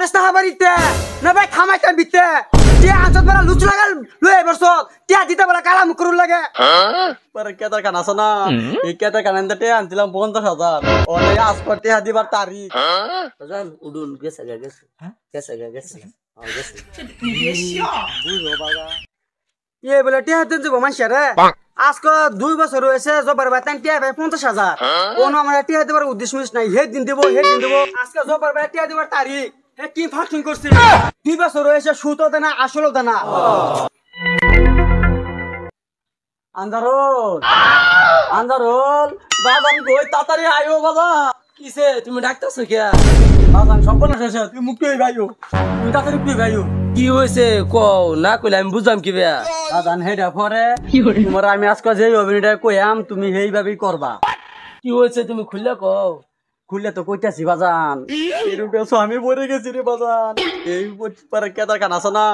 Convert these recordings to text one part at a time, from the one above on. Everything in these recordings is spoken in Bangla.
রাস্তা বাড়িতে না ভাই খামাইতে বিতে টিয়া আঁচত বড় লুচু লাগাল লয়ে বসত টিয়া দিতে বড় কালা মুখ করুন লাগে পরে কেতার কান আছে না এই কেতার কান আনতে আনছিলাম 50,000 ওরে আজ করতে দিবার তারিখ বাজান উডুন গেছে গেছে গেছে গেছে গেছে বুঝো বাবা এ বলে টিয়া দিন যাব মানছে রে আজকে 2 বছর হয়েছে জবার বেতন টিয়া ভাই 50,000 কোন আমার টিয়া দেবার উদ্দেশ্য নাই হে দিন দেব আজকে জবার বেতন টিয়া দেবার তারিখ হে কি ফাকিং করছিস 2 বছর হয়েছে সুতো দেনা আসলও দেনা আন্দারোল বাজান কই তাড়াতাড়ি আইও বাবা কিসে তুমি ডাকতেছো কে বাজান সম্পূর্ণ শেষ তুই মুক্তি হই ভাইও তুই তাড়াতাড়ি মুক্তি ভাইও কি হইছে কও না কইলে আমি বুঝাম কি বেয়া বাজান হেডা পরে তোমার আমি আজকে যেই অভিনয়টা কইয়াম তুমি সেইভাবেই করবা কি হইছে তুমি খুললে কও খুললে তো কইতাছি বাজান এরকম আমি পড়ে গেছি রে বাজান এই পরে কেতার কান আছে না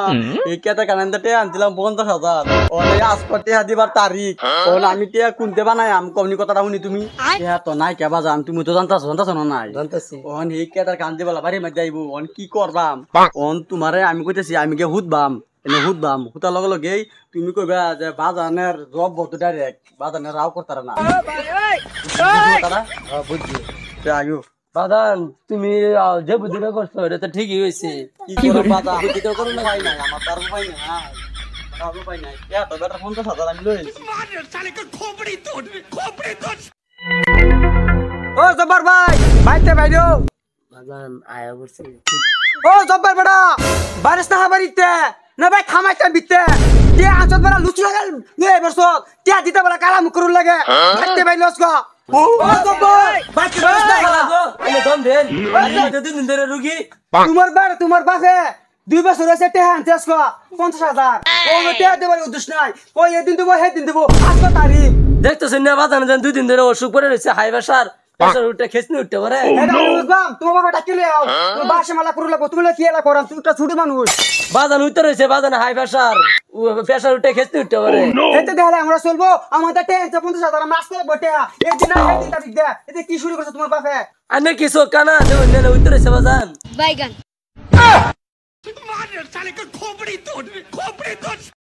এই কেতার কান আনতে আনছিলাম 50,000 ওরে আজ করতে দিবার তারিখ ওলে আমি টিয়া কুনতে বানাই আম কমনি কথাটা শুনি তুমি টিয়া তো নাই কে বাজান তুমি তো জানতাছ না নাই জানতাছি ওন এই কেতার কান দিবালা বাড়ি মধ্যে আইবো ওন কি করবাম ওন তোমারে আমি কইতাছি আমি কে হুদবাম এনে হুদবাম হুতার লগে লগেই তুমি কইবা যে বাজানের জব বতো ডাইরেক্ট বাজানের রাও করতারা না বুঝছি আয়ো বাদান তুমি যে বুদ্ধিটা করছো এটা তো ঠিকই হয়েছে কি করে বাজা বুদ্ধি তো করুন ভাই নাই আমার তার উপায় নাই তার উপায় নাই এ তো বেটা 50,000 আমি লইছি ও জব্বার ভাই বাইতে বাইরো বাদান আয়া করছে ও জব্বার বড়া বারিস্তা বাড়িতে না ভাই খামাইতে বিতে টিয়া আঁচত বড় লুচু লাগাল লয়ে বসত টিয়া দিতে বড় কালা মুখ করুন লাগে বাইতে বাইলস গো ও জব্বার বাইতে বারিস্তা আমি দম দেন আমি তো দিন ধরে রুগী তোমার বাপে 2 বছর হয়েছে টিয়া আনতেছ গো 50,000 ও টিয়া দেবার উদ্দেশ্য নাই কই এদিন দেবো হে দিন দেবো আজকে তারিখ দেখতেছেন না বাদান যেন 2 দিন ধরে অসুখ পড়ে রয়েছে হাই প্রেসার প্রেসার উঠে খেসনি উঠতে পারে এটা বুঝবাম তোমার বাবা ডাকিলে আও তুমি বাসে মালা করু লাগো তুমি কি এলা করাম তুমি একটা ছোট মানুষ বাদান উঠতে রয়েছে বাদান হাই প্রেসার প্রেসার উঠে খেসনি উঠতে পারে এতে দেখলে আমরা চলবো আমাদের টেনশন 50,000 মাস করে বটে এই দিন না এই দিন তারিখ দে এতে কি শুরু করছে তোমার বাপে আনে কিছু কানা দেবেন না উঠতে রয়েছে বাদান বাইগান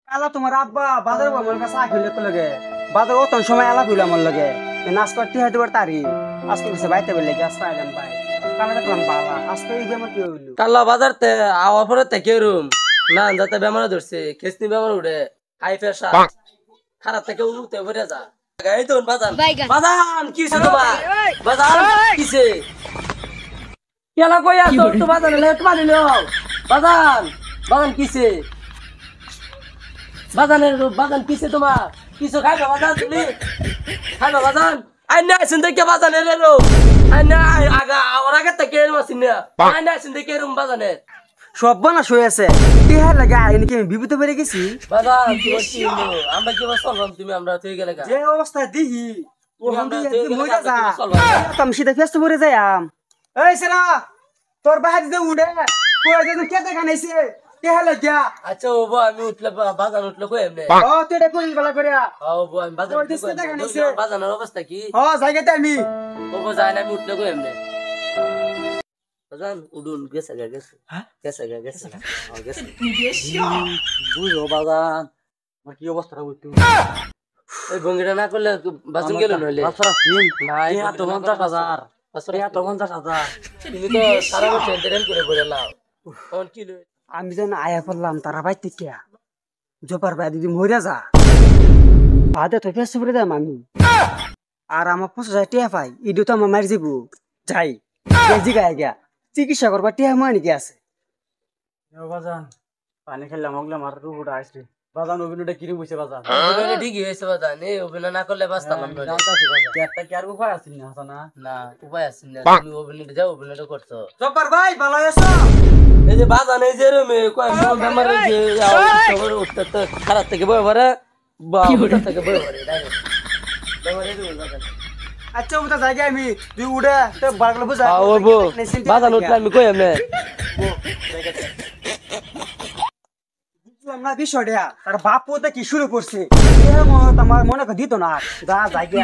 আলা তোমার আব্বা বাজার আমার কাছে আইলে তো লাগে বাজার অত সময় আলা কইলা আমার লাগে নাচ করতে হয়তো তারি আজকে কইছে বাইতে বলে কি আজকে আইলাম ভাই কামটা করলাম বাবা আজকে এই বেমার কি হইলো কাল্লা বাজার তে আওয়ার পরে তে কেরুম না যাতে বেমার ধরছে খেসনি বেমার উঠে হাই প্রেসার খারাপ থেকে উঠতে পড়ে যা এই তো বাজান বাজান কিছে তোমার বাজান কিছে কেলা কই আছো তো বাজান লে তোমার নিলো বাজান বাজান কিছে বাজানের বাজান কিছে তোমার কিছু খাইবা বাজান তুমি খাইবা বাজান আই না শুনতে কে বাজানের লো আই না আগা আর আগে থেকে এরম আছিস না আই না শুনতে কে এরম বাজানের সব বানা শুয়ে আছে টিহার লাগে আইনি কি আমি বিপদে পড়ে গেছি বাজান কি বলছি আমরা কি বলছ তুমি আমরা তুই গেলে যে অবস্থা দিহি ও আমরা হন্দি তুই মইরা যা গেলে তুমি সিধা ফেস্ট পড়ে যাইম এই সেরা তোর বাহার দিতে উড়ে কই যে কে দেখা নাইছে টিহা লাগিয়া আচ্ছা ও আমি উঠলে বাজান উঠলে কই এমনে ও তুই এটা কই বলা করে ও আমি বাজান ওই দিকে দেখা নিছে। বাজানের অবস্থা কি ও জায়গাতে আমি ও যায় না আমি উঠলে কই এমনে বাজান উডুন গেছে গেছে গেছে গেছে গেছে বুঝো বাজান আমার কি অবস্থাটা বুঝতে এই ভঙ্গিটা না করলে বাসন গেল নইলে বাছরা সিন নাই টিয়া তো 50,000 টিয়া তো 50,000 তুমি তো সারা বছর ট্রেন করে পড়ে লাও কোন কি লই আমি যেন আয়া পড়লাম তারা বাইতে কিয়া জপার ভাই দিদি মইরা যা বাদে তো ফেস পড়ে দাম আমি আর আমার 50,000 টিয়া পাই ইডু তো আমার মারি যাব যাই কেজি গায় গিয়া চিকিৎসা করবা টিয়া মানে কি আছে ও বাজান পানি খেলাম ওগলা মার রুটা আইছে বাজান অভিনয়টা কিরম হইছে বাজান অভিনয় ঠিকই হয়েছে বাজান এই অভিনয় না করলে বাঁচতাম না জানতাছি বাজান একটা কি আর উপায় আছে না হাসানা না উপায় আছে না তুমি অভিনয়টা যাও অভিনয়টা করছো জপার ভাই ভালো আছো এই যে বাজান এই যে রুমে কয় বেমার যে খবর উঠতে তো খারাপ থেকে বই ভরে বা উঠতে থেকে বই ভরে ডাইরেক্ট বেমারে রুমে বাজান আচ্ছা ওটা জায়গা আমি তুই উড়ে তো বাগলা বুঝা ও বো বাজান উঠলে আমি কই এমনে বুঝলাম না বিষয়টা তার বাপ পোতে কি শুরু করছে আমার মনে দিত না যা জায়গা